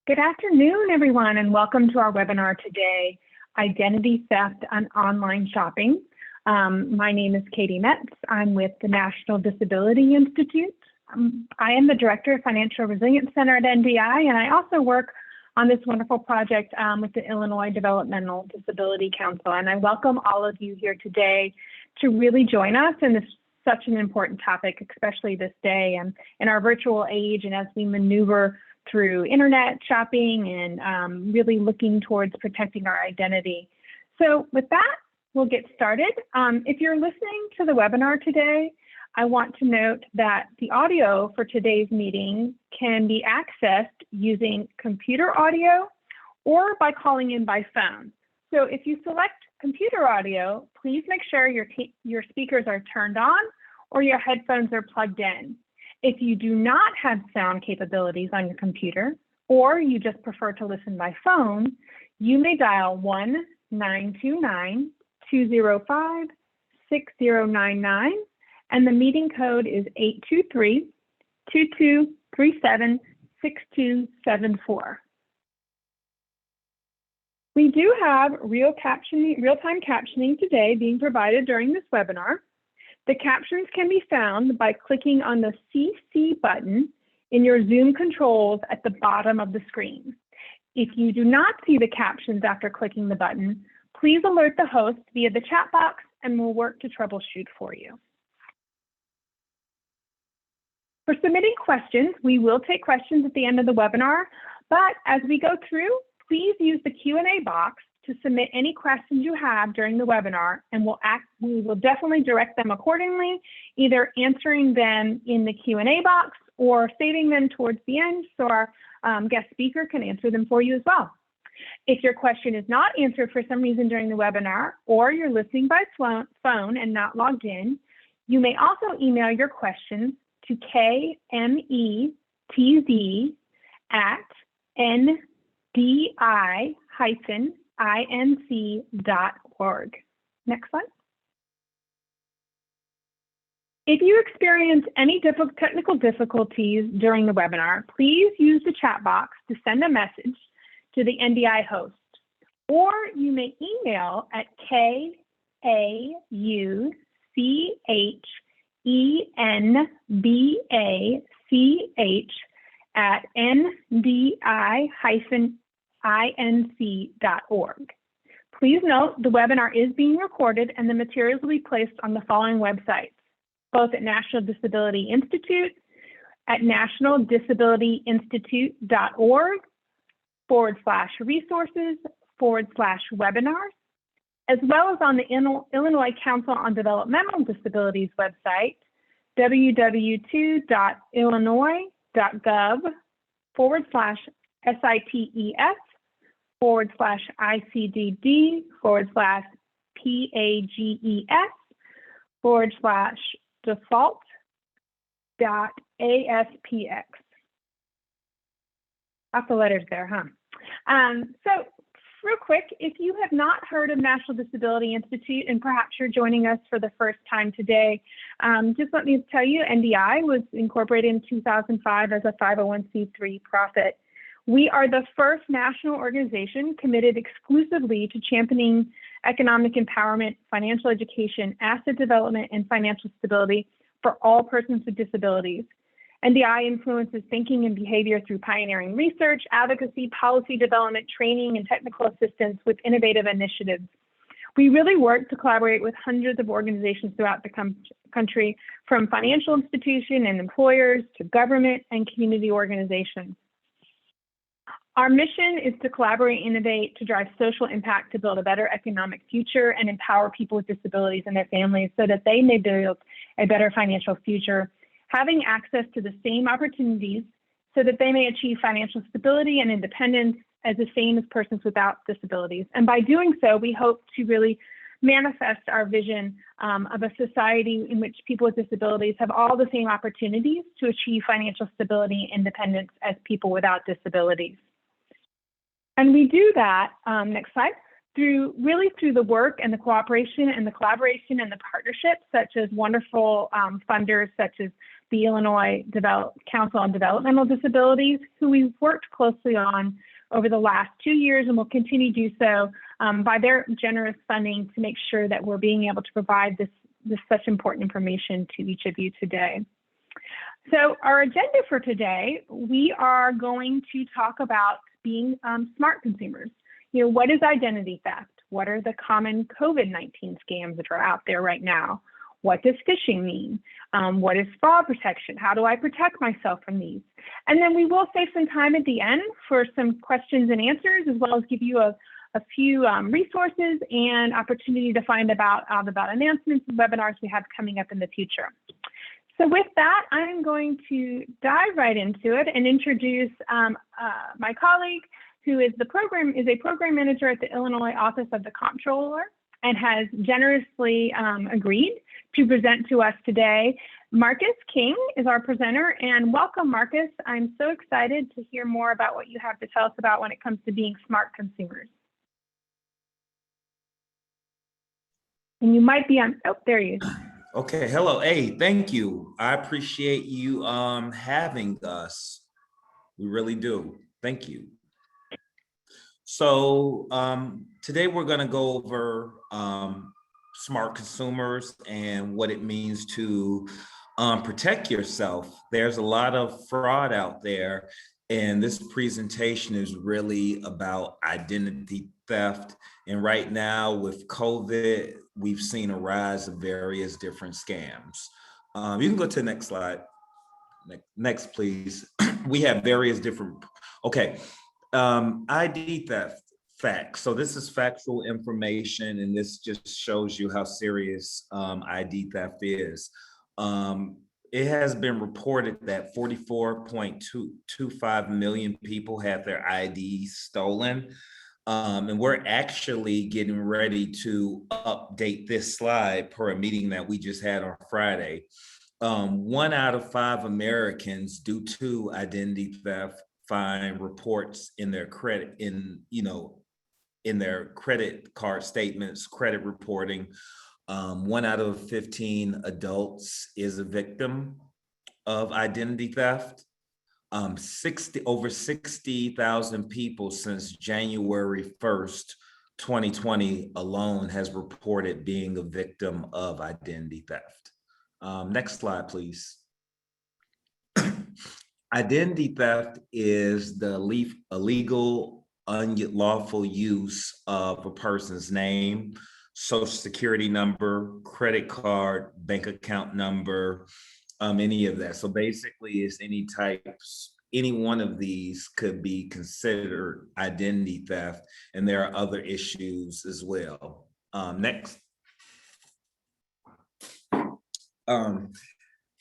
Good afternoon, everyone, and welcome to our webinar today, Identity Theft and Online Shopping. My name is Katie Metz. I'm with the National Disability Institute. I am the Director of Financial Resilience Center at NDI, and I also work on this wonderful project with the Illinois Developmental Disability Council. And I welcome all of you here today to really join us in this such an important topic, especially this day and in our virtual age, and as we maneuver through internet shopping and really looking towards protecting our identity. So with that, we'll get started. If you're listening to the webinar today, I want to note that the audio for today's meeting can be accessed using computer audio or by calling in by phone. So if you select computer audio, please make sure your speakers are turned on or your headphones are plugged in. If you do not have sound capabilities on your computer, or you just prefer to listen by phone, you may dial 1-929-205-6099, and the meeting code is 823-2237-6274. We do have real-time captioning today being provided during this webinar. The captions can be found by clicking on the CC button in your Zoom controls at the bottom of the screen. If you do not see the captions after clicking the button, please alert the host via the chat box and we'll work to troubleshoot for you. For submitting questions, we will take questions at the end of the webinar, but as we go through, please use the Q&A box to submit any questions you have during the webinar, and we will definitely direct them accordingly, either answering them in the Q&A box or saving them towards the end so our guest speaker can answer them for you as well. If your question is not answered for some reason during the webinar, or you're listening by phone and not logged in, you may also email your questions to kmetz@ndi-inc.org. Next slide. If you experience any technical difficulties during the webinar, please use the chat box to send a message to the NDI host, or you may email at kauenbach@ndi-inc.org. Please note the webinar is being recorded and the materials will be placed on the following websites, both at National Disability Institute at nationaldisabilityinstitute.org/resources/webinars, as well as on the Illinois Council on Developmental Disabilities website, www.illinois.gov/ICDD/default.aspx. Lots of letters there, huh? So real quick, if you have not heard of National Disability Institute and perhaps you're joining us for the first time today, just let me tell you, NDI was incorporated in 2005 as a 501c3 profit. We are the first national organization committed exclusively to championing economic empowerment, financial education, asset development, and financial stability for all persons with disabilities. NDI influences thinking and behavior through pioneering research, advocacy, policy development, training, and technical assistance with innovative initiatives. We really work to collaborate with hundreds of organizations throughout the country, from financial institutions and employers to government and community organizations. Our mission is to collaborate, innovate, to drive social impact, to build a better economic future and empower people with disabilities and their families so that they may build a better financial future, having access to the same opportunities so that they may achieve financial stability and independence as the same as persons without disabilities. And by doing so, we hope to really manifest our vision of a society in which people with disabilities have all the same opportunities to achieve financial stability and independence as people without disabilities. And we do that, next slide, through the work and the cooperation and the collaboration and the partnerships, such as wonderful funders such as the Illinois Council on Developmental Disabilities, who we've worked closely on over the last 2 years and will continue to do so by their generous funding to make sure that we're being able to provide this such important information to each of you today. So our agenda for today, we are going to talk about being smart consumers. What is identity theft? What are the common COVID-19 scams that are out there right now? What does phishing mean? What is fraud protection? How do I protect myself from these? And then we will save some time at the end for some questions and answers, as well as give you a few resources and opportunity to find out about announcements and webinars we have coming up in the future. So with that, I'm going to dive right into it and introduce my colleague, who is a program manager at the Illinois Office of the Comptroller and has generously agreed to present to us today. Marcus King is our presenter, and welcome, Marcus. I'm so excited to hear more about what you have to tell us about when it comes to being smart consumers. And you might be on, oh, there you are. Okay, hello, hey, thank you. I appreciate you having us. We really do, thank you. So today we're gonna go over smart consumers and what it means to protect yourself. There's a lot of fraud out there, and this presentation is really about identity theft. And right now with COVID, we've seen a rise of various different scams. You can go to the next slide. Next, please. We have various different, okay. ID theft facts. So this is factual information, and this just shows you how serious ID theft is. It has been reported that 44.25 million people had their IDs stolen. And we're actually getting ready to update this slide per a meeting that we just had on Friday. 1 out of 5 Americans, due to identity theft, find reports in their credit, in their credit card statements, credit reporting. 1 out of 15 adults is a victim of identity theft. Over 60,000 people since January 1st, 2020 alone has reported being a victim of identity theft. Next slide, please. Identity theft is the illegal, unlawful use of a person's name, social security number, credit card, bank account number, any of that. So basically it's any one of these could be considered identity theft, and there are other issues as well. Next. A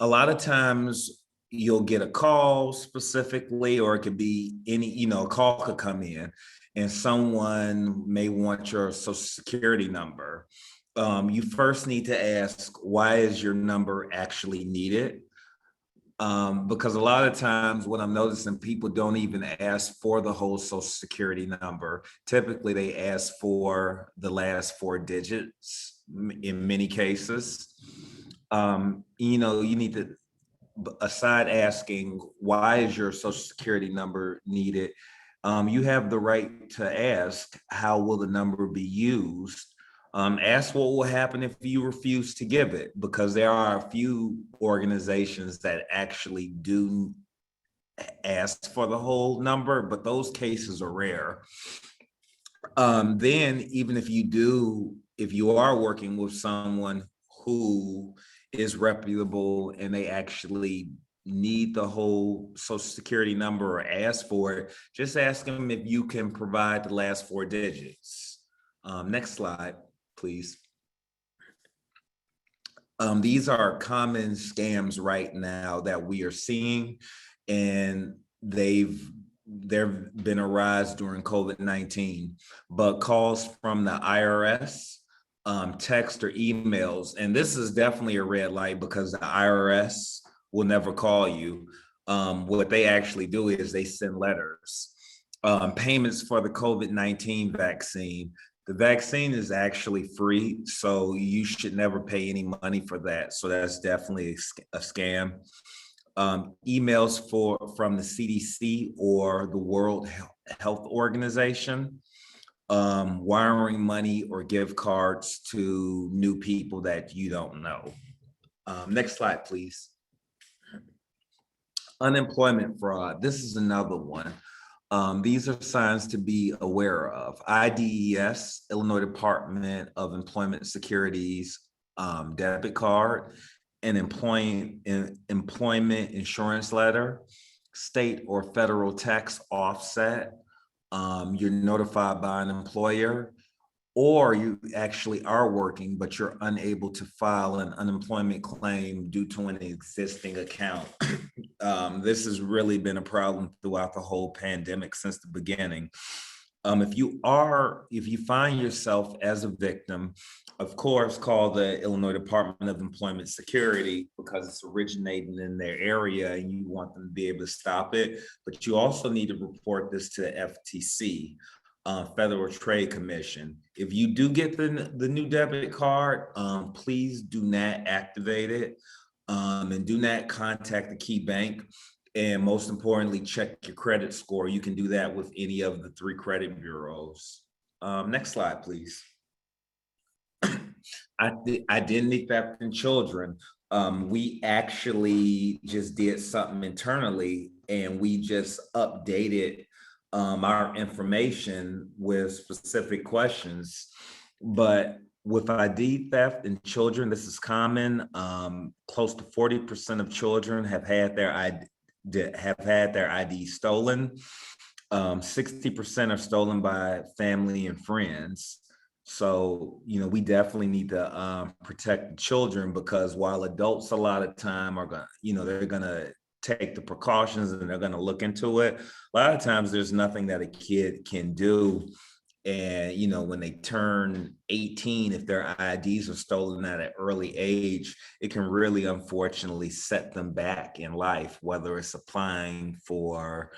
lot of times you'll get a call specifically, or it could be any, a call could come in and someone may want your social security number. You first need to ask, why is your number actually needed? Because a lot of times what I'm noticing, people don't even ask for the whole social security number. Typically they ask for the last 4 digits in many cases. You need to, aside asking, why is your social security number needed? You have the right to ask, how will the number be used? Ask what will happen if you refuse to give it, because there are a few organizations that actually do ask for the whole number, but those cases are rare. Then even if you are working with someone who is reputable and they actually need the whole social security number or ask for it, just ask them if you can provide the last 4 digits. Next slide, please. These are common scams right now that we are seeing, and there've been a rise during COVID-19, but calls from the IRS, text or emails, and this is definitely a red light because the IRS will never call you. What they actually do is they send letters. Payments for the COVID-19 vaccine. The vaccine is actually free, so you should never pay any money for that. So that's definitely a scam. Emails from the CDC or the World Health Organization, wiring money or gift cards to new people that you don't know. Next slide, please. Unemployment fraud. This is another one. These are signs to be aware of. IDES, Illinois Department of Employment Securities debit card, an employment insurance letter, state or federal tax offset. You're notified by an employer, or you actually are working, but you're unable to file an unemployment claim due to an existing account. This has really been a problem throughout the whole pandemic since the beginning. If you find yourself as a victim, of course, call the Illinois Department of Employment Security because it's originating in their area and you want them to be able to stop it. But you also need to report this to the FTC. Federal Trade Commission. If you do get the new debit card, please do not activate it, and do not contact the key bank. And most importantly, check your credit score. You can do that with any of the 3 credit bureaus. Next slide, please. Identity theft in children. We actually just did something internally and we just updated our information with specific questions. But with ID theft in children, this is common. Close to 40% of children have had their ID stolen. 60% are stolen by family and friends. So, we definitely need to protect the children, because while adults a lot of time are going to, they're going to take the precautions and they're going to look into it. A lot of times there's nothing that a kid can do. And, when they turn 18, if their IDs are stolen at an early age, it can really unfortunately set them back in life, whether it's applying for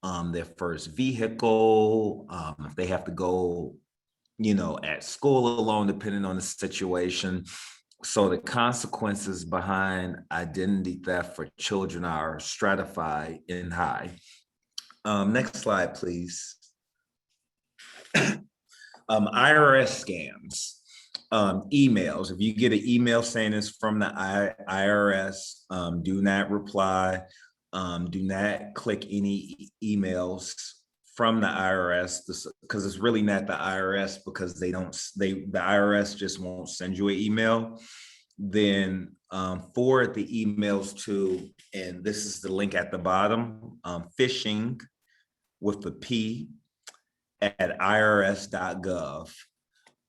their first vehicle, if they have to go, at school alone, depending on the situation. So the consequences behind identity theft for children are stratified and high. Next slide, please. IRS scams. Emails. If you get an email saying it's from the IRS, do not reply. Do not click any emails from the IRS, because it's really not the IRS, because the IRS just won't send you an email. Then forward the emails to, and this is the link at the bottom, phishing with the P at irs.gov.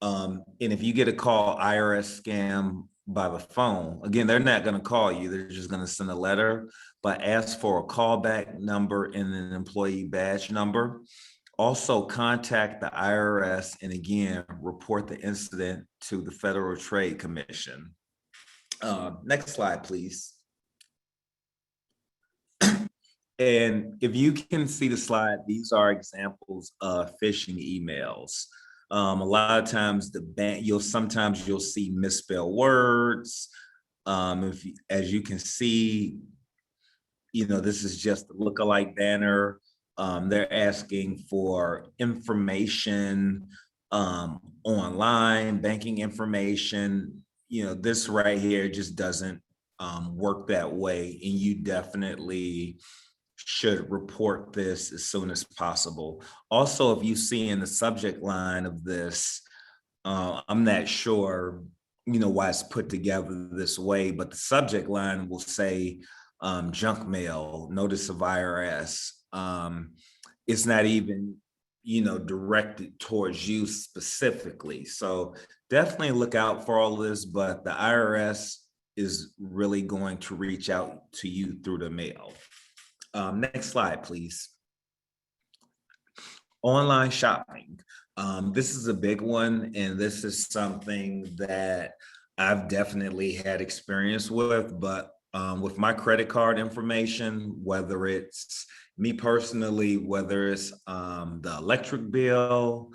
And if you get a call IRS scam by the phone, again, they're not going to call you, they're just going to send a letter, but ask for a callback number and an employee badge number. Also contact the IRS and again, report the incident to the Federal Trade Commission. Next slide, please. And if you can see the slide, these are examples of phishing emails. A lot of times sometimes you'll see misspelled words. As you can see, this is just a lookalike banner. They're asking for information, online banking information. This right here just doesn't work that way, and you definitely should report this as soon as possible. Also, if you see in the subject line of this, I'm not sure, why it's put together this way, but the subject line will say junk mail, notice of IRS. It's not even, directed towards you specifically. So definitely look out for all of this, but the IRS is really going to reach out to you through the mail. Next slide, please. Online shopping. This is a big one, and this is something that I've definitely had experience with, but with my credit card information, whether it's me personally, whether it's the electric bill,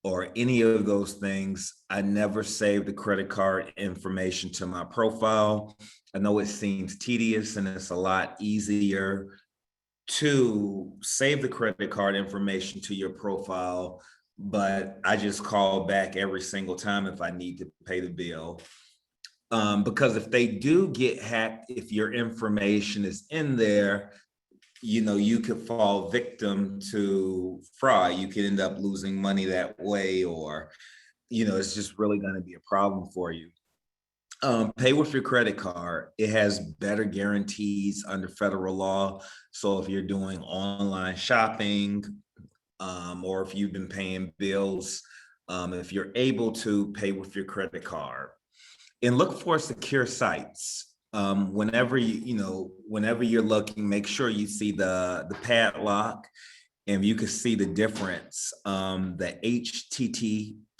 or any of those things, I never save the credit card information to my profile. I know it seems tedious and it's a lot easier to save the credit card information to your profile, but I just call back every single time if I need to pay the bill. Because if they do get hacked, if your information is in there, you could fall victim to fraud. You could end up losing money that way, or, it's just really going to be a problem for you. Pay with your credit card. It has better guarantees under federal law. So if you're doing online shopping, or if you've been paying bills, if you're able to pay with your credit card, and look for secure sites. Whenever whenever you're looking, make sure you see the padlock, and you can see the difference. The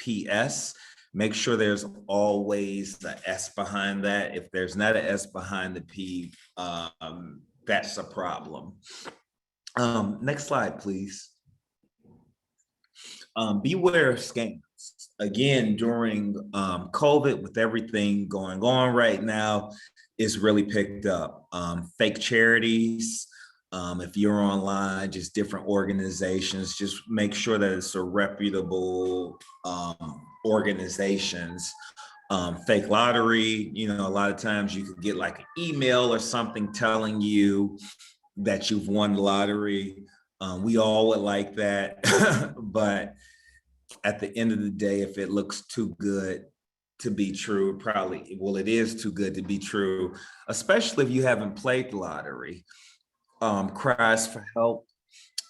HTTPS, make sure there's always the S behind that. If there's not an S behind the P, that's a problem. Next slide, please. Beware of scams. Again, during COVID, with everything going on right now, it's really picked up. Fake charities, if you're online, just different organizations, just make sure that it's a reputable organizations. Fake lottery, a lot of times you could get like an email or something telling you that you've won the lottery. We all would like that, but at the end of the day, if it looks too good to be true, it is too good to be true, especially if you haven't played the lottery. Cries for help.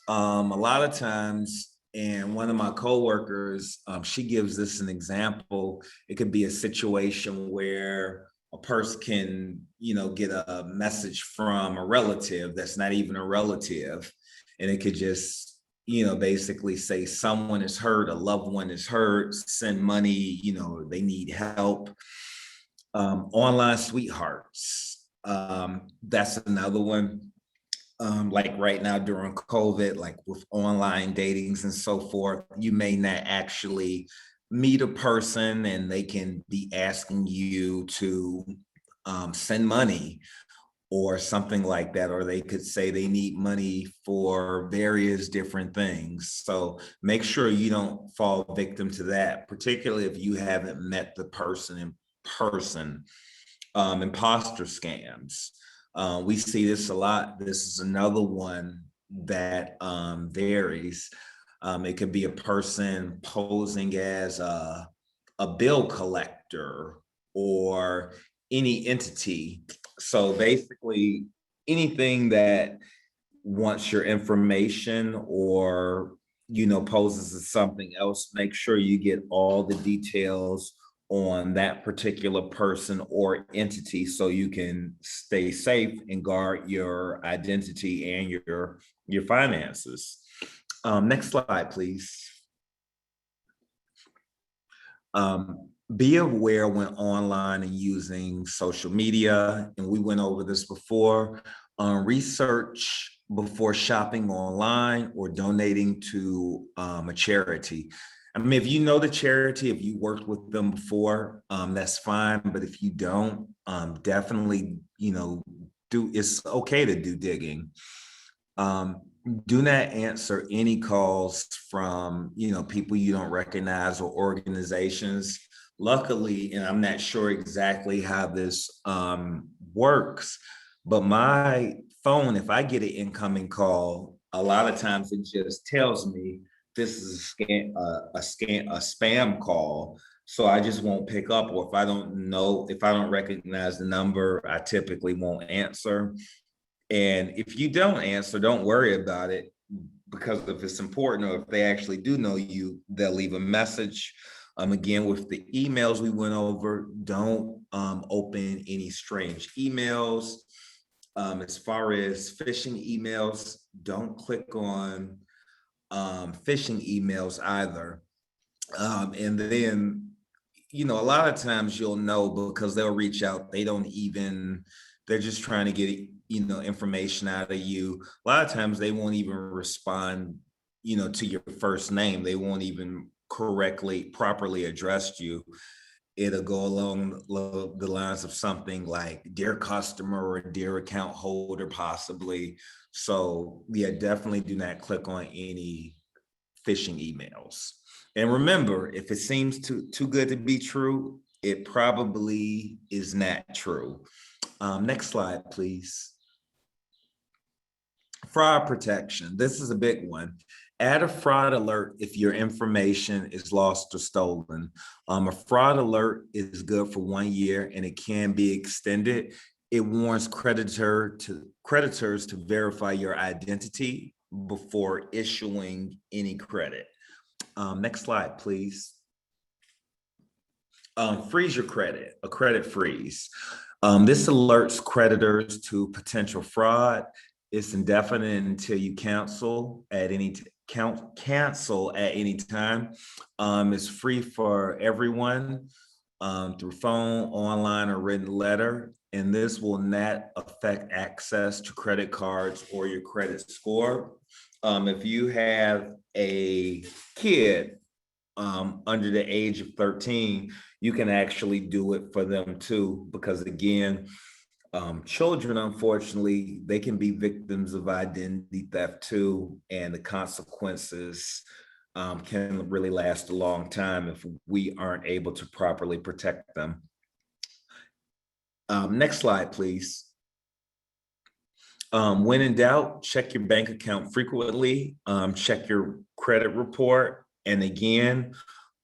A lot of times, and one of my coworkers, she gives this an example. It could be a situation where a person can, get a message from a relative that's not even a relative, and it could just, basically say someone is hurt, a loved one is hurt, send money, they need help. Online sweethearts, that's another one. Like right now during COVID, like with online datings and so forth, you may not actually meet a person and they can be asking you to send money or something like that, or they could say they need money for various different things. So make sure you don't fall victim to that, particularly if you haven't met the person in person. Imposter scams. We see this a lot. This is another one that varies. It could be a person posing as a bill collector or any entity. So basically, anything that wants your information or poses as something else, make sure you get all the details on that particular person or entity so you can stay safe and guard your identity and your finances. Next slide, please. Be aware when online and using social media, and we went over this before. Research before shopping online or donating to a charity. I mean, if you know the charity, if you worked with them before, that's fine. But if you don't, definitely, it's okay to do digging. Do not answer any calls from, people you don't recognize or organizations. Luckily, and I'm not sure exactly how this works, but my phone, if I get an incoming call, a lot of times it just tells me this is a spam call. So I just won't pick up, or if I don't recognize the number, I typically won't answer. And if you don't answer, don't worry about it, because if it's important or if they actually do know you, they'll leave a message. Again, with the emails we went over, don't open any strange emails. As far as phishing emails, don't click on phishing emails either. And then, a lot of times you'll know because they'll reach out. They're just trying to get, information out of you. A lot of times they won't even respond, to your first name. They won't even properly addressed you, it'll go along the lines of something like dear customer or dear account holder, possibly. So yeah, definitely do not click on any phishing emails. And remember, if it seems too good to be true, it probably is not true. Next slide, please. Fraud protection. This is a big one. Add a fraud alert if your information is lost or stolen. A fraud alert is good for 1 year and it can be extended. It warns creditors to verify your identity before issuing any credit. Next slide, please. Freeze your credit, a credit freeze. This alerts creditors to potential fraud. It's indefinite until you cancel at any time. It's free for everyone through phone, online, or written letter. And this will not affect access to credit cards or your credit score. If you have a kid under the age of 13, you can actually do it for them too, because again, children, unfortunately, they can be victims of identity theft too, and the consequences can really last a long time if we aren't able to properly protect them. Next slide, please. When in doubt, check your bank account frequently, check your credit report, and again,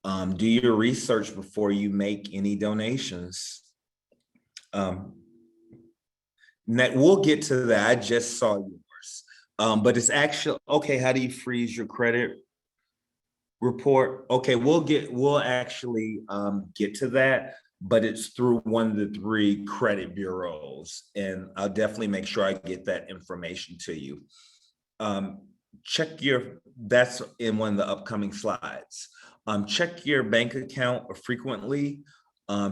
do your research before you make any donations. We'll get to that. I just saw yours, but it's actually okay. How do you freeze your credit report? Okay, we'll actually get to that, but it's through one of the 3 credit bureaus, and I'll definitely make sure I get that information to you. That's in one of the upcoming slides. Check your bank account frequently.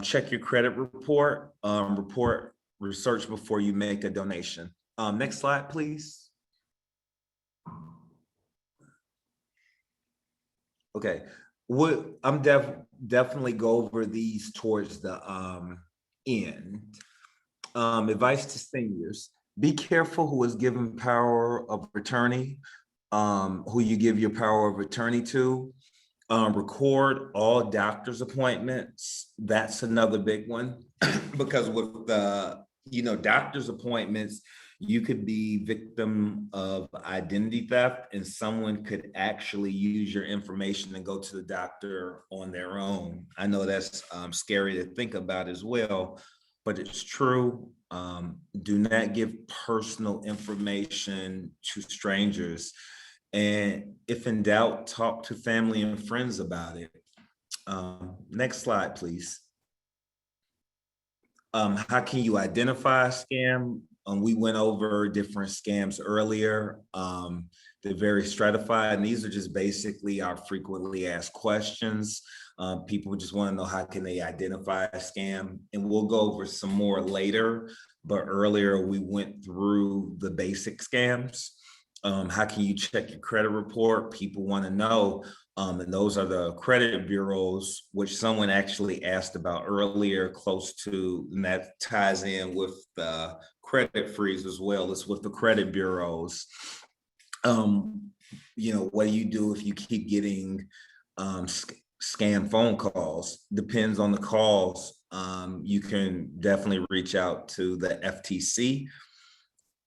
Check your credit report. Research before you make a donation. Next slide, please. Okay, I'm definitely go over these towards the end. Advice to seniors: be careful who is given power of attorney, who you give your power of attorney to. Record all doctor's appointments. That's another big one because with the doctor's appointments, you could be victim of identity theft, and someone could actually use your information and go to the doctor on their own. I know that's scary to think about as well, but it's true. Do not give personal information to strangers. And if in doubt, talk to family and friends about it. Next slide, please. How can you identify a scam? We went over different scams earlier. They're very stratified, and these are just basically our frequently asked questions. People just want to know how can they identify a scam, and we'll go over some more later. But earlier we went through the basic scams. How can you check your credit report? People want to know. And those are the credit bureaus, which someone actually asked about earlier, close to, and that ties in with the credit freeze as well. It's with the credit bureaus. What do you do if you keep getting scam phone calls? Depends on the calls. You can definitely reach out to the FTC.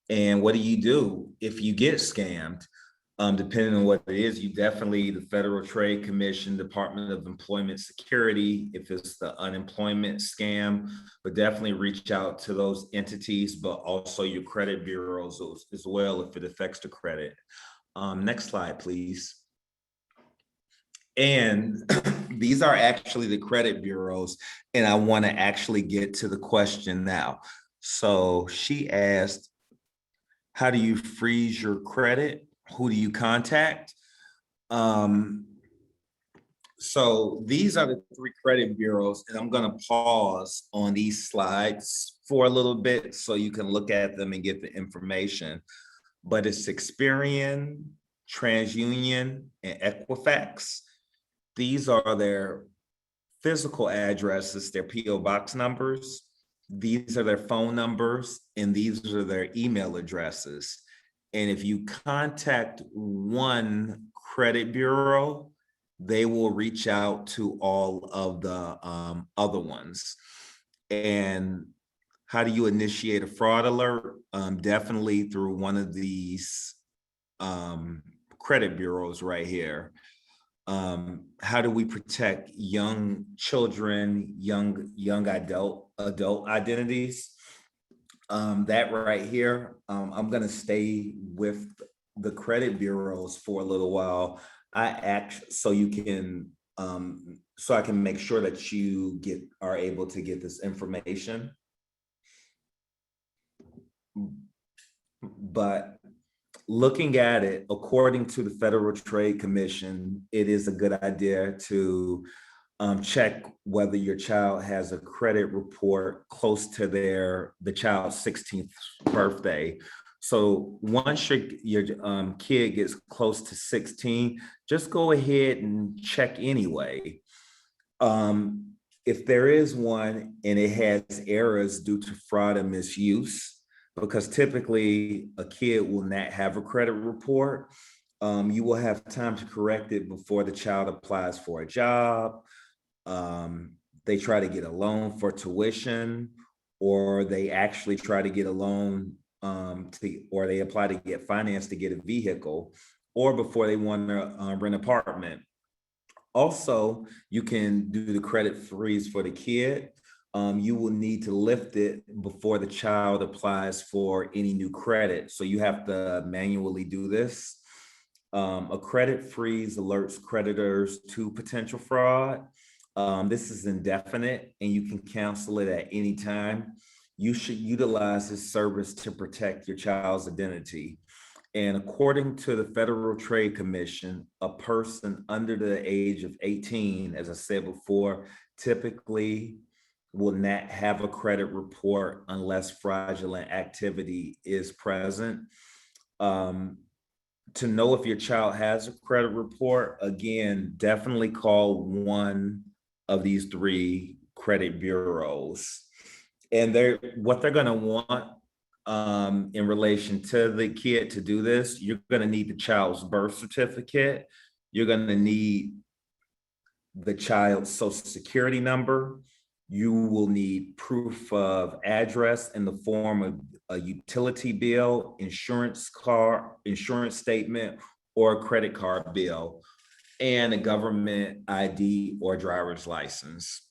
And what do you do if you get scammed? Depending on what it is, the Federal Trade Commission, Department of Employment Security, if it's the unemployment scam, but definitely reach out to those entities, but also your credit bureaus as well if it affects the credit. Next slide, please. And these are actually the credit bureaus, and I want to actually get to the question now. So she asked, how do you freeze your credit? Who do you contact? So these are the 3 credit bureaus, and I'm going to pause on these slides for a little bit so you can look at them and get the information. But it's Experian, TransUnion, and Equifax. These are their physical addresses, their PO box numbers. These are their phone numbers, and these are their email addresses. And if you contact one credit bureau, they will reach out to all of the other ones. And how do you initiate a fraud alert? Definitely through one of these credit bureaus right here. How do we protect young children, young adult identities? That right here, I'm gonna stay with the credit bureaus for a little while. So you can so I can make sure that you are able to get this information. But looking at it, according to the Federal Trade Commission, it is a good idea to check whether your child has a credit report close to the child's 16th birthday. So once your kid gets close to 16, just go ahead and check anyway. If there is one and it has errors due to fraud and misuse, because typically a kid will not have a credit report, you will have time to correct it before the child applies for a job. They try to get a loan for tuition, or they actually try to get a loan or they apply to get finance to get a vehicle, or before they want to rent an apartment. Also, you can do the credit freeze for the kid. You will need to lift it before the child applies for any new credit. So you have to manually do this. A credit freeze alerts creditors to potential fraud. This is indefinite and you can cancel it at any time. You should utilize this service to protect your child's identity. And according to the Federal Trade Commission, a person under the age of 18, as I said before, typically will not have a credit report unless fraudulent activity is present. To know if your child has a credit report, again, definitely call one of these three credit bureaus. And what they're going to want in relation to the kid to do this, you're going to need the child's birth certificate. You're going to need the child's social security number. You will need proof of address in the form of a utility bill, insurance statement, or a credit card bill, and a government ID or driver's license.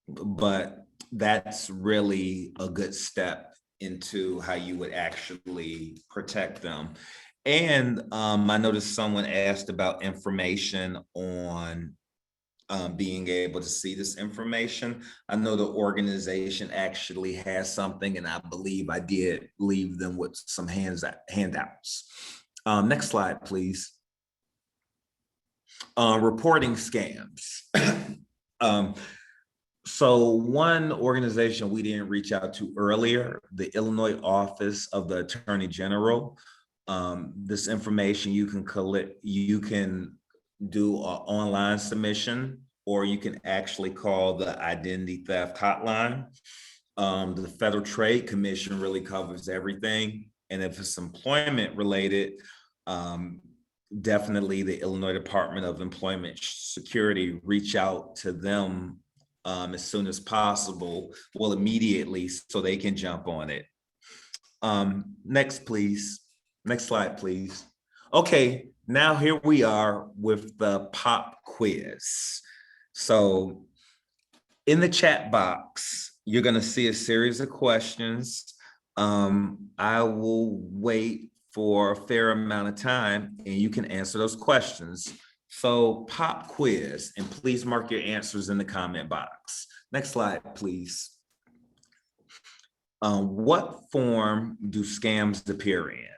But that's really a good step into how you would actually protect them. And I noticed someone asked about information on being able to see this information. I know the organization actually has something, and I believe I did leave them with some handouts. Next slide, please. Reporting scams. So one organization we didn't reach out to earlier, the Illinois Office of the Attorney General. This information you can collect, you can do an online submission, or you can actually call the identity theft hotline. The Federal Trade Commission really covers everything. And if it's employment related, definitely the Illinois Department of Employment Security, reach out to them as soon as possible, well, immediately, so they can jump on it. Next, please. Next slide, please. Okay, now here we are with the pop quiz. So in the chat box, you're going to see a series of questions. I will wait for a fair amount of time and you can answer those questions. So pop quiz, and please mark your answers in the comment box. Next slide, please. What form do scams appear in?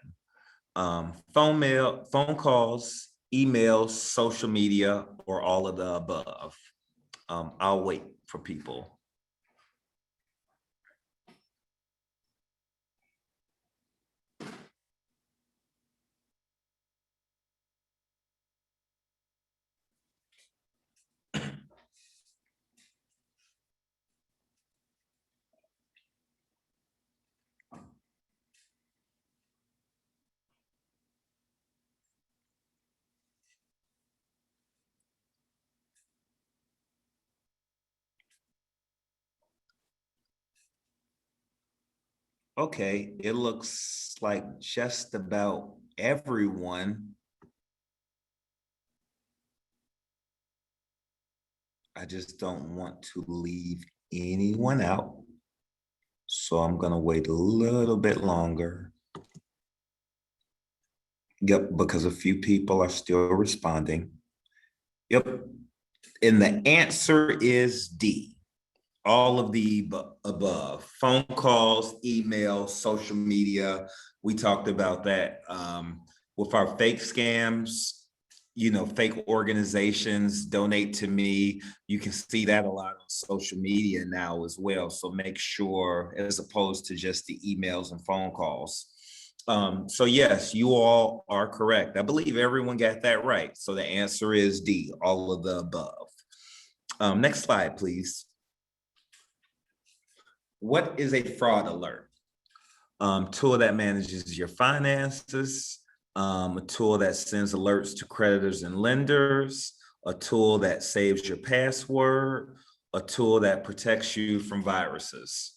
Phone calls, emails, social media, or all of the above? I'll wait for people. Okay, it looks like just about everyone. I just don't want to leave anyone out. So I'm gonna wait a little bit longer. Yep, because a few people are still responding. Yep, and the answer is D. All of the above: phone calls, email, social media. We talked about that with our fake scams. You know, fake organizations donate to me. You can see that a lot on social media now as well. So make sure, as opposed to just the emails and phone calls. So yes, you all are correct. I believe everyone got that right. So the answer is D, all of the above. Next slide, please. What is a fraud alert? Tool that manages your finances, a tool that sends alerts to creditors and lenders, a tool that saves your password, a tool that protects you from viruses.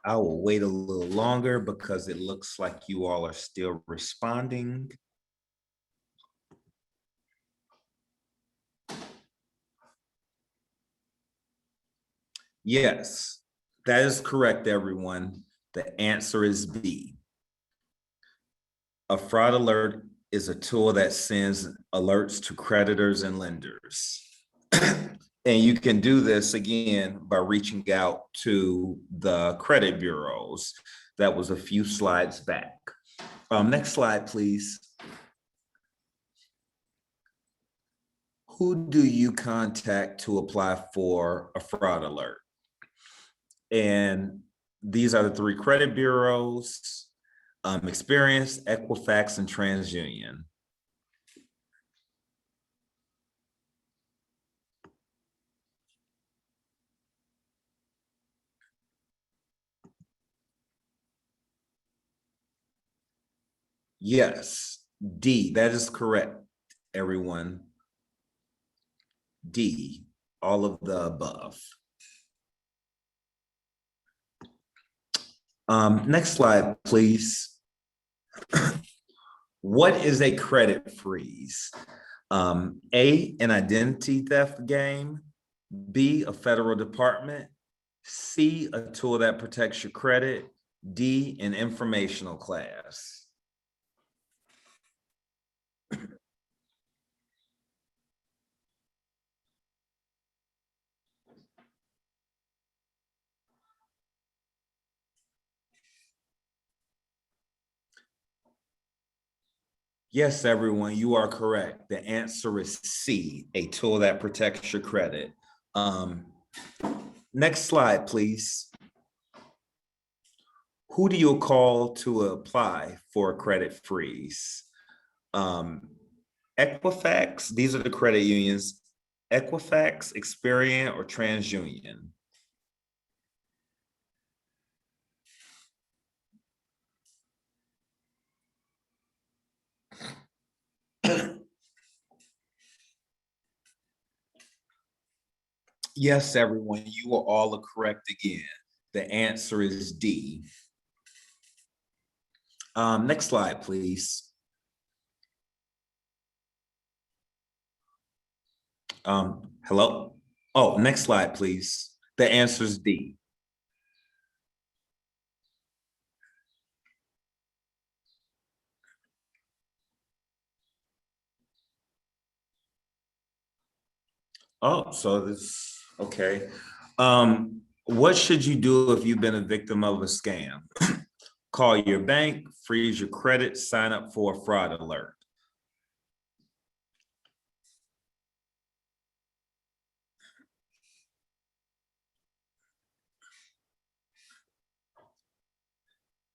I will wait a little longer because it looks like you all are still responding. Yes, that is correct, everyone. The answer is B. A fraud alert is a tool that sends alerts to creditors and lenders. And you can do this again by reaching out to the credit bureaus. That was a few slides back. Next slide, please. Who do you contact to apply for a fraud alert? And these are the three credit bureaus: Experience, Equifax, and TransUnion. Yes, D, that is correct, everyone. D, all of the above. Next slide, please. What is a credit freeze? A, an identity theft game. B, a federal department. C, a tool that protects your credit. D, an informational class. Yes, everyone, you are correct. The answer is C, a tool that protects your credit. Next slide, please. Who do you call to apply for a credit freeze? Equifax, these are the credit unions: Equifax, Experian, or TransUnion. Yes, everyone, you are all correct again. The answer is D. Next slide, please. Hello? Oh, next slide, please. The answer is D. Oh, so this, okay. What should you do if you've been a victim of a scam? Call your bank, freeze your credit, sign up for a fraud alert.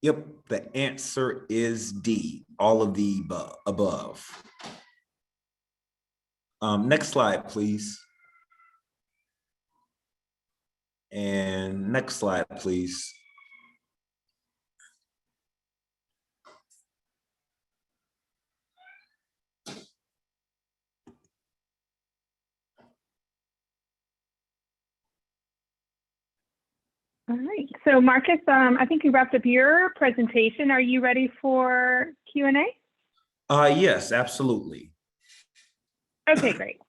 Yep, the answer is D, all of the above. Next slide, please. And next slide, please. All right. So Marcus, I think you wrapped up your presentation. Are you ready for Q&A? Yes, absolutely. Okay, great.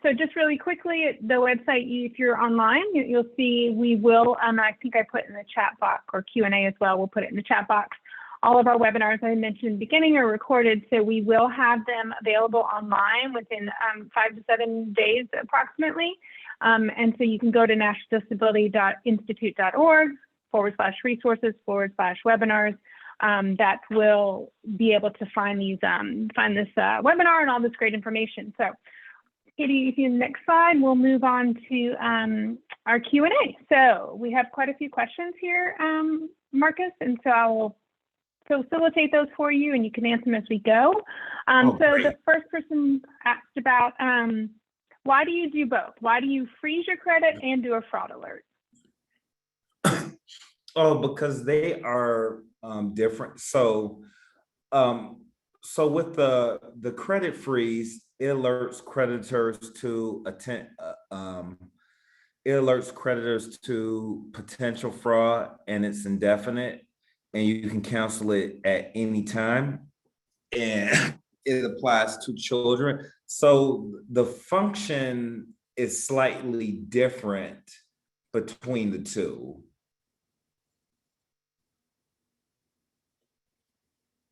So just really quickly, the website, if you're online, you'll see we will, I think I put in the chat box, or Q&A as well, we'll put it in the chat box. All of our webinars I mentioned in the beginning are recorded, so we will have them available online within 5 to 7 days approximately. And so you can go to nationaldisability.institute.org/resources/webinars. That will be able to find these, find this webinar and all this great information. So Katie, if you next slide, we'll move on to our Q&A. So we have quite a few questions here, Marcus, and so I will facilitate those for you and you can answer them as we go. So great. the first person asked about, why do you do both? Why do you freeze your credit and do a fraud alert? Oh, because they are different. So with the credit freeze, it alerts creditors to potential fraud, and it's indefinite, and you can cancel it at any time, and it applies to children. So the function is slightly different between the two.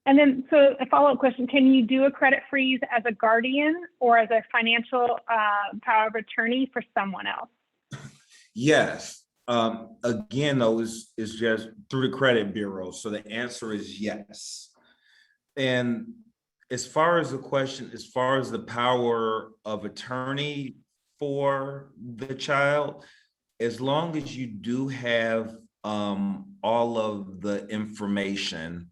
And then, so a follow-up question, can you do a credit freeze as a guardian or as a financial power of attorney for someone else? Yes. Again, though, it's just through the credit bureau. So the answer is yes. And as far as the question, as far as the power of attorney for the child, as long as you do have all of the information,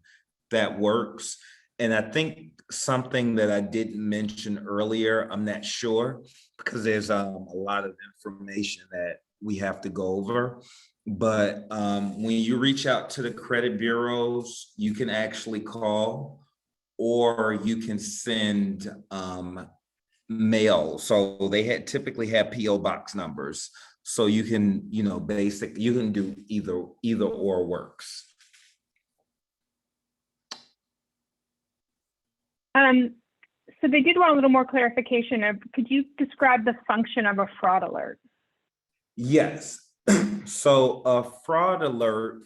that works. And I think something that I didn't mention earlier, I'm not sure, because there's a lot of information that we have to go over. But when you reach out to the credit bureaus, you can actually call, or you can send mail. So they typically have PO box numbers. So you can, you can do either or works. So they did want a little more clarification of, could you describe the function of a fraud alert? Yes. So a fraud alert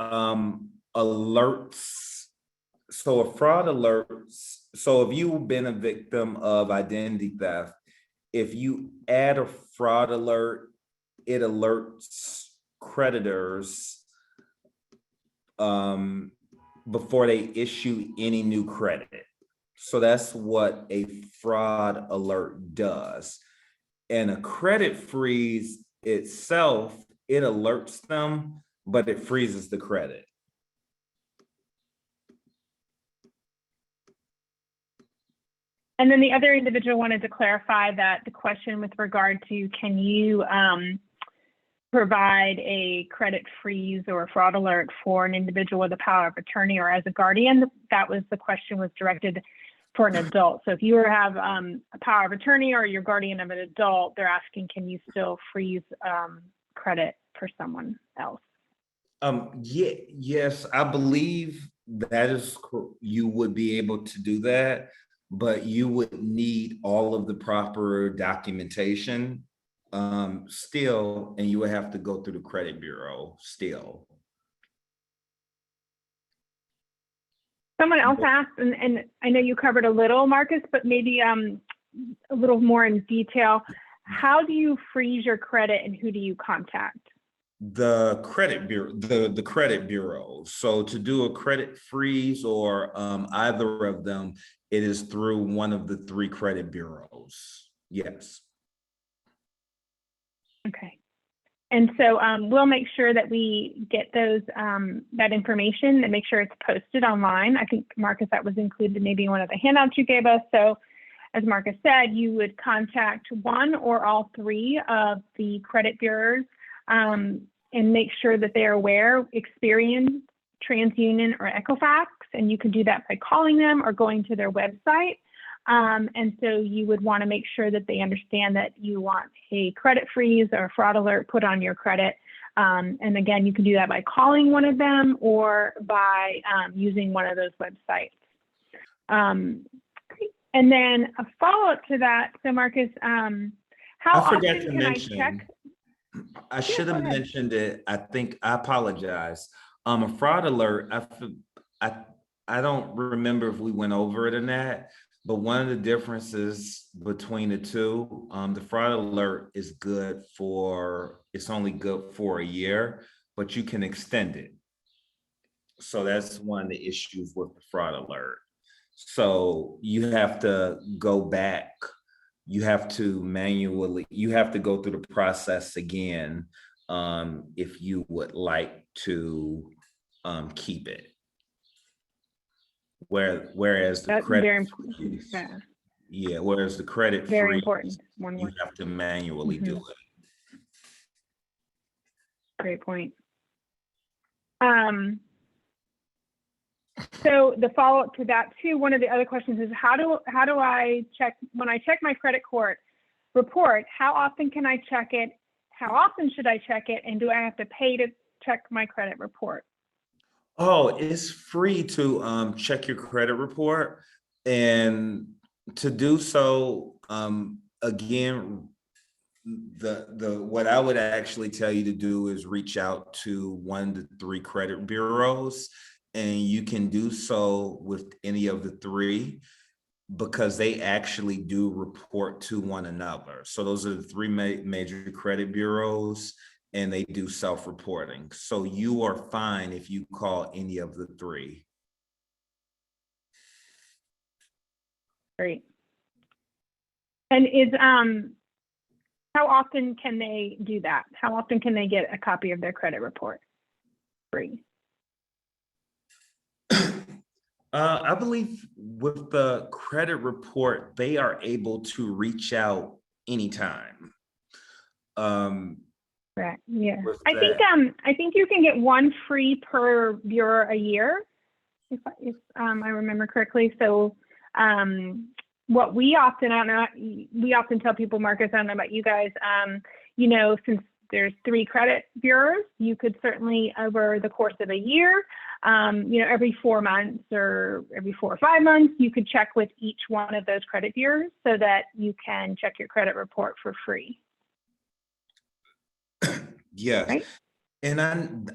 alerts. So a fraud alerts. So if you've been a victim of identity theft, if you add a fraud alert, it alerts creditors before they issue any new credit. So that's what a fraud alert does. And a credit freeze itself, it alerts them, but it freezes the credit. And then the other individual wanted to clarify that the question with regard to, can you provide a credit freeze or a fraud alert for an individual with a power of attorney or as a guardian? That was the question, was directed for an adult. So if you have a power of attorney or you're guardian of an adult, they're asking, can you still freeze credit for someone else? Yes, I believe that is, you would be able to do that, but you would need all of the proper documentation still, and you would have to go through the credit bureau still. Someone else asked, and I know you covered a little, Marcus, but maybe a little more in detail. How do you freeze your credit and who do you contact? The credit bureau, the credit bureau. So to do a credit freeze or either of them, it is through one of the 3 credit bureaus. Yes. Okay. And so we'll make sure that we get those that information and make sure it's posted online. I think, Marcus, that was included maybe in one of the handouts you gave us. So as Marcus said, you would contact one or all three of the credit bureaus and make sure that they're aware, Experian, TransUnion, or Equifax, and you can do that by calling them or going to their website. And so you would want to make sure that they understand that you want a credit freeze or a fraud alert put on your credit. And again, you can do that by calling one of them or by using one of those websites. And then a follow-up to that, so Marcus, how often can I check? I should have mentioned it. I think I apologize. A fraud alert, I don't remember if we went over it or not, but one of the differences between the two, the fraud alert is good for, it's only good for a year, but you can extend it. So that's one of the issues with the fraud alert. So you have to go back, you have to manually, you have to go through the process again if you would like to keep it. Whereas the That's credit, very important. Yeah, whereas the credit Very freeze, important. you have to manually do it. Great point. So the follow-up to that too, one of the other questions is how do I check, when I check my credit report, how often can I check it? How often should I check it? And do I have to pay to check my credit report? Oh, it's free to check your credit report, and to do so, again, what I would actually tell you to do is reach out to 1 to 3 credit bureaus, and you can do so with any of the 3 because they actually do report to one another. So those are the 3 major credit bureaus, and they do self-reporting. So you are fine if you call any of the 3. Great. And is how often can they do that? How often can they get a copy of their credit report? Free. I believe with the credit report, they are able to reach out anytime. Right. Yeah. I think you can get 1 free per bureau a year, if I remember correctly. So what we often, I don't know, we often tell people, Marcus, I don't know about you guys, you know, since there's 3 credit bureaus, you could certainly over the course of a year, you know, every 4 months or every 4 or 5 months, you could check with each one of those credit bureaus so that you can check your credit report for free. Yes. Right? And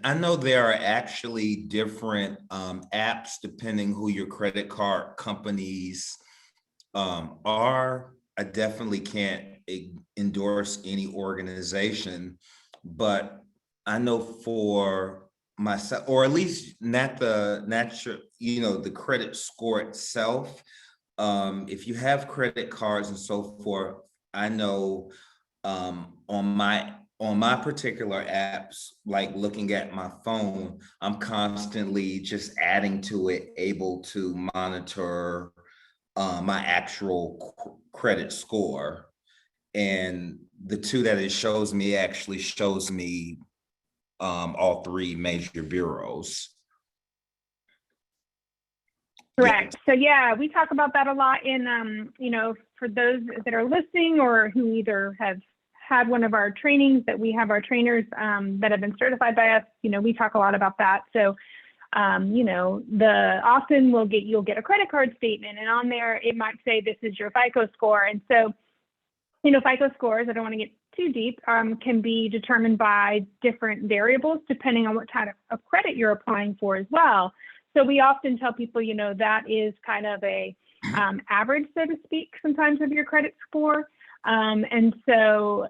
I know there are actually different apps depending who your credit card companies are. I definitely can't endorse any organization, but I know for myself, or at least not you know, the credit score itself. If you have credit cards and so forth, I know on my particular apps, like looking at my phone, I'm constantly just adding to it, able to monitor my actual credit score. And the 2 that it shows me actually shows me all 3 major bureaus. Correct. So yeah, we talk about that a lot in, you know, for those that are listening or who either have had one of our trainings that we have our trainers that have been certified by us, you know, we talk a lot about that. So, you know, often you'll get a credit card statement, and on there, it might say, this is your FICO score. And so, you know, FICO scores, I don't want to get too deep, can be determined by different variables depending on what type of credit you're applying for as well. So we often tell people, you know, that is kind of a average, so to speak, sometimes of your credit score. And so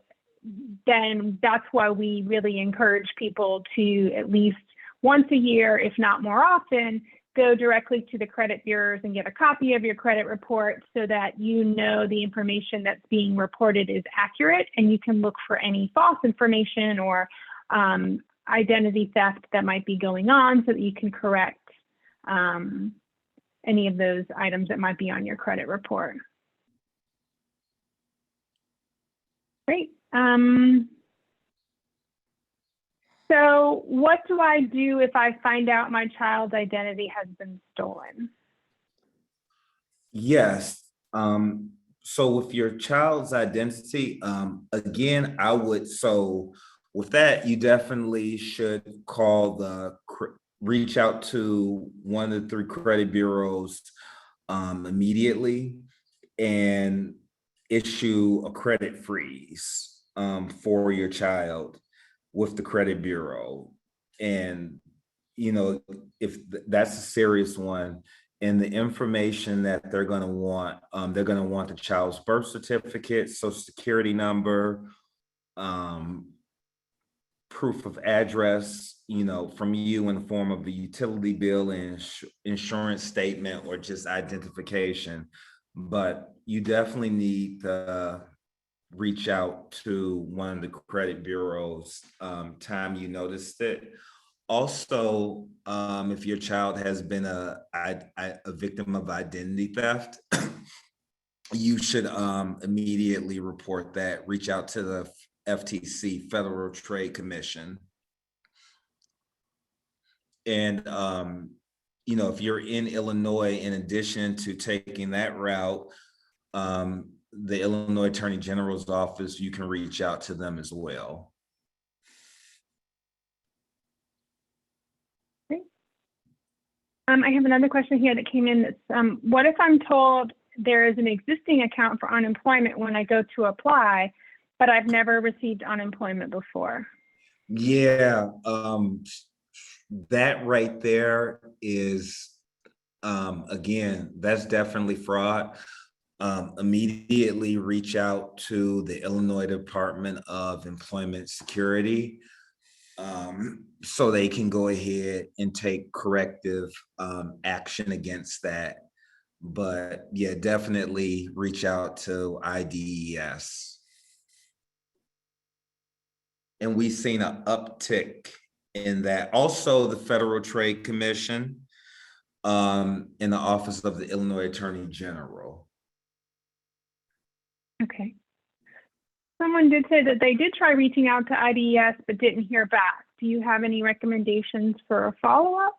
then that's why we really encourage people to at least once a year, if not more often, go directly to the credit bureaus and get a copy of your credit report so that you know the information that's being reported is accurate, and you can look for any false information or identity theft that might be going on so that you can correct any of those items that might be on your credit report. Great. So what do I do if I find out my child's identity has been stolen? Yes. So with your child's identity, again, so with that, you definitely should reach out to one of the three credit bureaus immediately and issue a credit freeze for your child with the credit bureau. And, if that's a serious one, and the information that they're going to want the child's birth certificate, social security number, um, proof of address, from you in the form of a utility bill and insurance statement or just identification. But you definitely need to reach out to one of the credit bureaus time you noticed it. Also, if your child has been a victim of identity theft, you should immediately report that. Reach out to the FTC, Federal Trade Commission. And, if you're in Illinois, in addition to taking that route, the Illinois Attorney General's office, you can reach out to them as well. I have another question here that came in. That's, what if I'm told there is an existing account for unemployment when I go to apply, but I've never received unemployment before? Yeah, that right there is, again, that's definitely fraud. Immediately reach out to the Illinois Department of Employment Security so they can go ahead and take corrective action against that. But yeah, definitely reach out to IDES. And we've seen an uptick in that. Also, the Federal Trade Commission in the Office of the Illinois Attorney General. Okay. Someone did say that they did try reaching out to IDES but didn't hear back. Do you have any recommendations for a follow-up?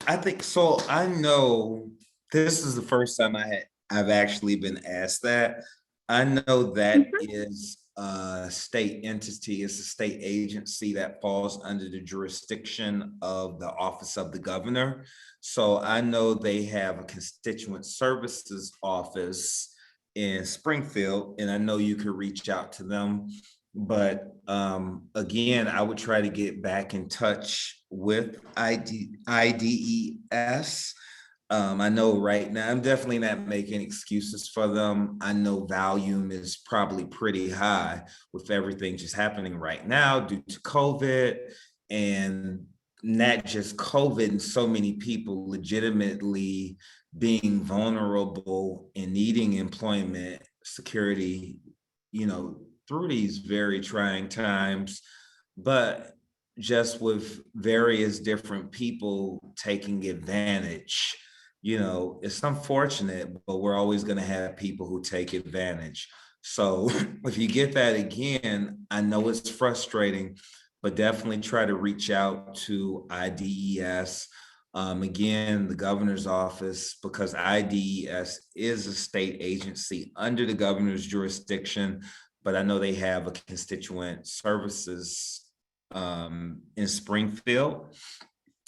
I think so. I know this is the first time I've actually been asked that. I know that is a state entity, it's a state agency that falls under the jurisdiction of the Office of the Governor. So I know they have a constituent services office in Springfield, and I know you could reach out to them. But again, I would try to get back in touch with IDES. I know right now, I'm definitely not making excuses for them. I know volume is probably pretty high with everything just happening right now due to COVID, and not just COVID, and so many people legitimately being vulnerable and needing employment security, through these very trying times, but just with various different people taking advantage. It's unfortunate, but we're always going to have people who take advantage. So if you get that again, I know it's frustrating, but definitely try to reach out to IDES. Again, the governor's office, because IDES is a state agency under the governor's jurisdiction, but I know they have a constituent services in Springfield.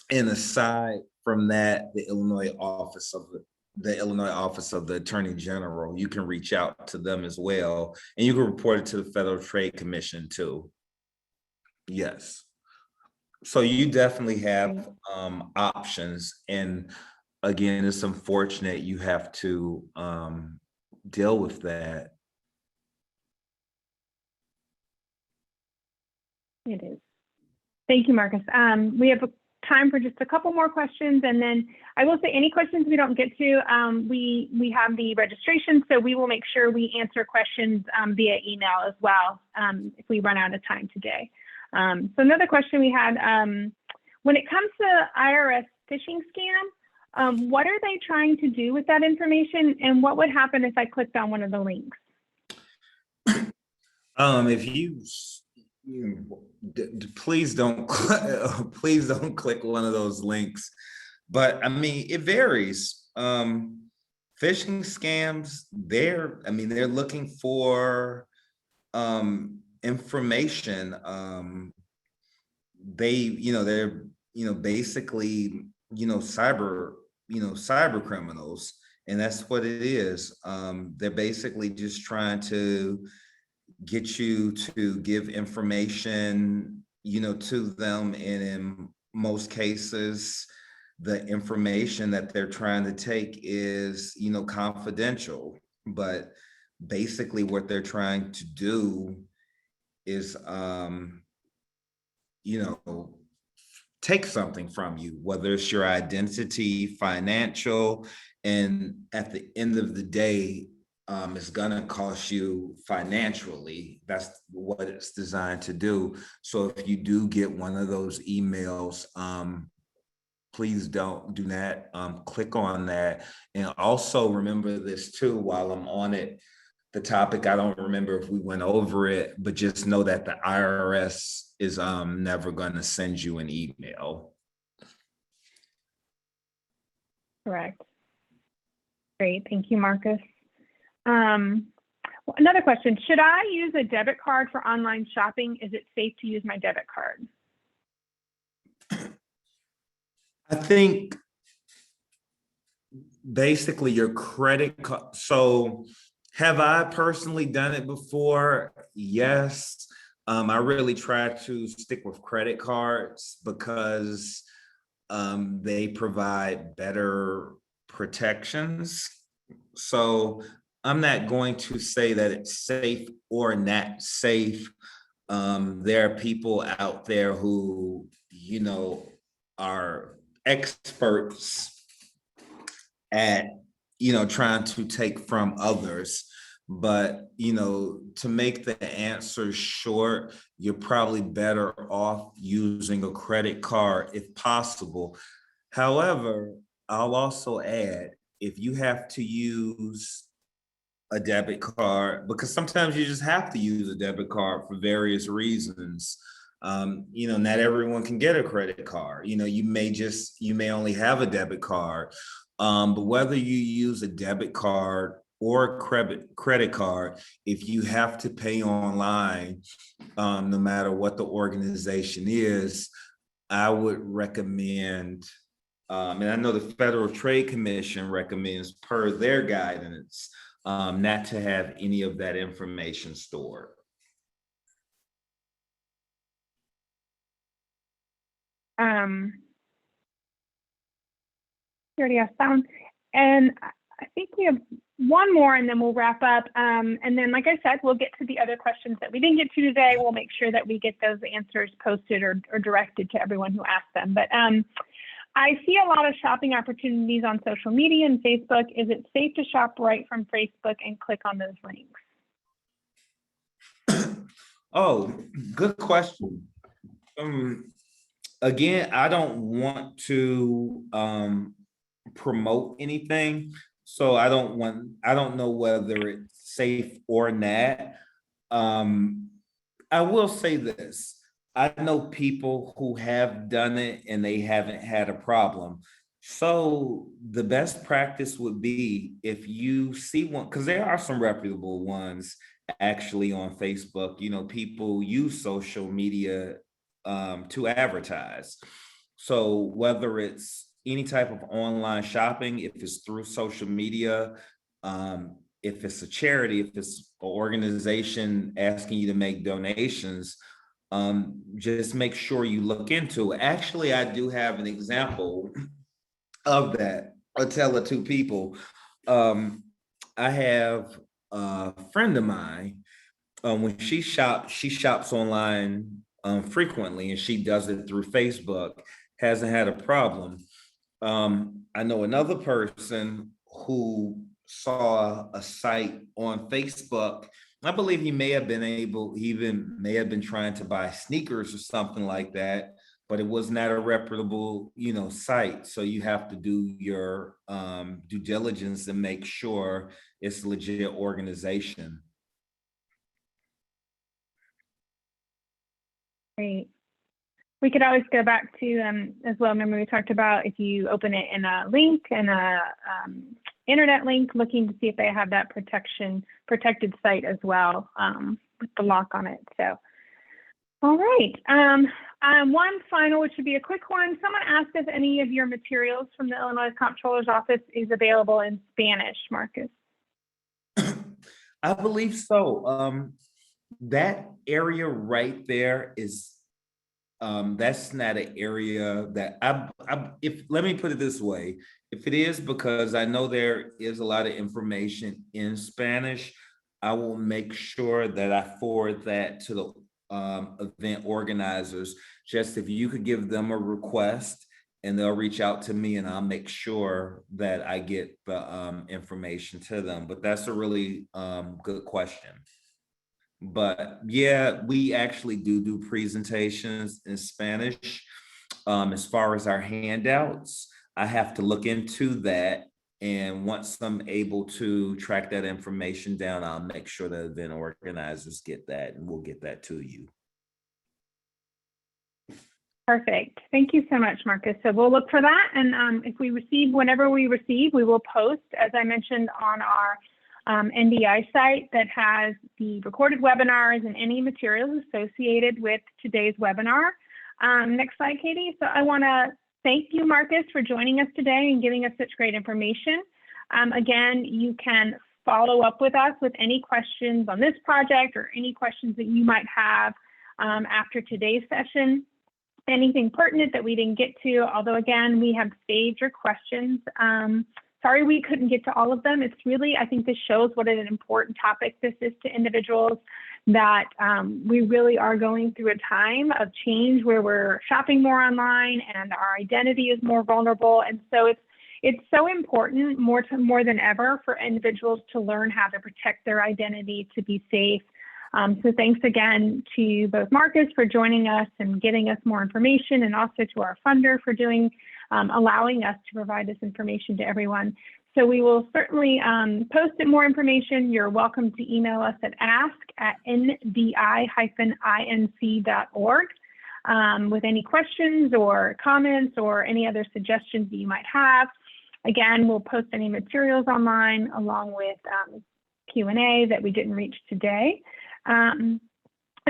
And aside from that, the Illinois Office of the Attorney General, you can reach out to them as well, and you can report it to the Federal Trade Commission too. Yes. So you definitely have options, and again, it's unfortunate you have to deal with that. It is. Thank you, Marcus. We have time for just a couple more questions, and then I will say any questions we don't get to, we have the registration, so we will make sure we answer questions via email as well if we run out of time today. So another question we had, when it comes to IRS phishing scam, What are they trying to do with that information, and what would happen if I clicked on one of the links? If please don't please don't click one of those links. But I mean, it varies. Phishing scams, they're looking for information. They're basically cyber criminals, and that's what it is. They're basically just trying to get you to give information to them, and in most cases the information that they're trying to take is confidential. But basically what they're trying to do is you know take something from you, whether it's your identity, financial, and at the end of the day, it's gonna cost you financially. That's what it's designed to do. So if you do get one of those emails, please do not click on that. And also remember this too, while I'm on it, the topic, I don't remember if we went over it, but just know that the IRS is never going to send you an email. Correct. Great, thank you, Marcus. Another question, should I use a debit card for online shopping? Is it safe to use my debit card? I think basically your credit card. So have I personally done it before? Yes. I really try to stick with credit cards because they provide better protections. So I'm not going to say that it's safe or not safe. There are people out there who, are experts at, trying to take from others. But, to make the answer short, you're probably better off using a credit card if possible. However, I'll also add, if you have to use a debit card, because sometimes you just have to use a debit card for various reasons. Not everyone can get a credit card. You may only have a debit card. But whether you use a debit card or a credit card, if you have to pay online, no matter what the organization is, I would recommend, and I know the Federal Trade Commission recommends, per their guidance, not to have any of that information stored. You already asked that one. And I think we have one more and then we'll wrap up. And then, like I said, we'll get to the other questions that we didn't get to today. We'll make sure that we get those answers posted or directed to everyone who asked them. But I see a lot of shopping opportunities on social media and Facebook. Is it safe to shop right from Facebook and click on those links? Oh, good question. Again, I don't want to promote anything, so I don't know whether it's safe or not. I will say this. I know people who have done it and they haven't had a problem. So the best practice would be, if you see one, because there are some reputable ones actually on Facebook. People use social media to advertise. So whether it's any type of online shopping, if it's through social media, if it's a charity, if it's an organization asking you to make donations, just make sure you look into it. Actually, I do have an example of that. I'll tell it to people. I have a friend of mine, when she shops online frequently, and she does it through Facebook, hasn't had a problem. I know another person who saw a site on Facebook. I believe he may have been trying to buy sneakers or something like that. but it was not a reputable, site. So you have to do your due diligence and make sure it's a legit organization. Great. We could always go back to as well. Remember, we talked about if you open it in a link and a internet link, looking to see if they have that protected site as well with the lock on it. So, all right. One final, which would be a quick one. Someone asked if any of your materials from the Illinois Comptroller's Office is available in Spanish, Marcus. I believe so. That area right there is. That's not an area that let me put it this way, if it is, because I know there is a lot of information in Spanish, I will make sure that I forward that to the event organizers. Just if you could give them a request and they'll reach out to me and I'll make sure that I get the information to them. But that's a really good question. But yeah, we actually do presentations in Spanish. As far as our handouts, I have to look into that. And once I'm able to track that information down, I'll make sure that event organizers get that and we'll get that to you. Perfect. Thank you so much, Marcus. So we'll look for that. And if we receive, whenever we receive, we will post, as I mentioned, on our NDI site that has the recorded webinars and any materials associated with today's webinar. Next slide, Katie. So I want to thank you, Marcus, for joining us today and giving us such great information. Again, you can follow up with us with any questions on this project or any questions that you might have after today's session. Anything pertinent that we didn't get to, although again, we have saved your questions. Sorry we couldn't get to all of them. It's really, I think this shows what an important topic this is to individuals, that we really are going through a time of change where we're shopping more online and our identity is more vulnerable. And so it's so important more than ever for individuals to learn how to protect their identity, to be safe. So thanks again to both Marcus for joining us and getting us more information, and also to our funder for allowing us to provide this information to everyone. So we will certainly post more information. You're welcome to email us at ask@ndi-inc.org with any questions or comments or any other suggestions that you might have. Again, we'll post any materials online along with Q&A that we didn't reach today. And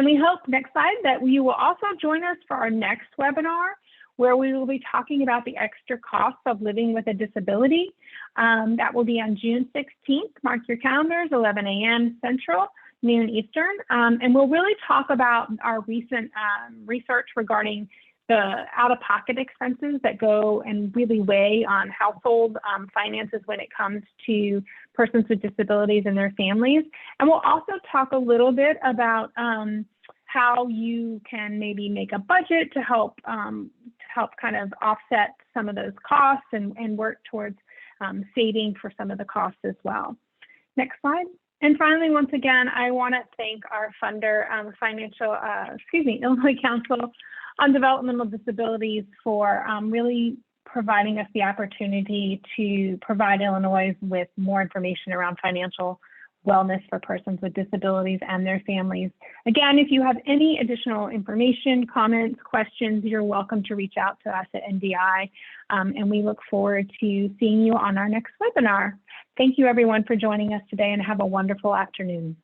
we hope, next slide, that you will also join us for our next webinar, where we will be talking about the extra costs of living with a disability. That will be on June 16th. Mark your calendars, 11 a.m. Central, noon Eastern. And we'll really talk about our recent research regarding the out-of-pocket expenses that go and really weigh on household finances when it comes to persons with disabilities and their families. And we'll also talk a little bit about how you can maybe make a budget to help kind of offset some of those costs and work towards saving for some of the costs as well. Next slide. And finally, once again, I want to thank our funder, Illinois Council on Developmental Disabilities, for really providing us the opportunity to provide Illinois with more information around financial wellness for persons with disabilities and their families. Again, if you have any additional information, comments, questions, you're welcome to reach out to us at NDI, and we look forward to seeing you on our next webinar. Thank you, everyone, for joining us today, and have a wonderful afternoon.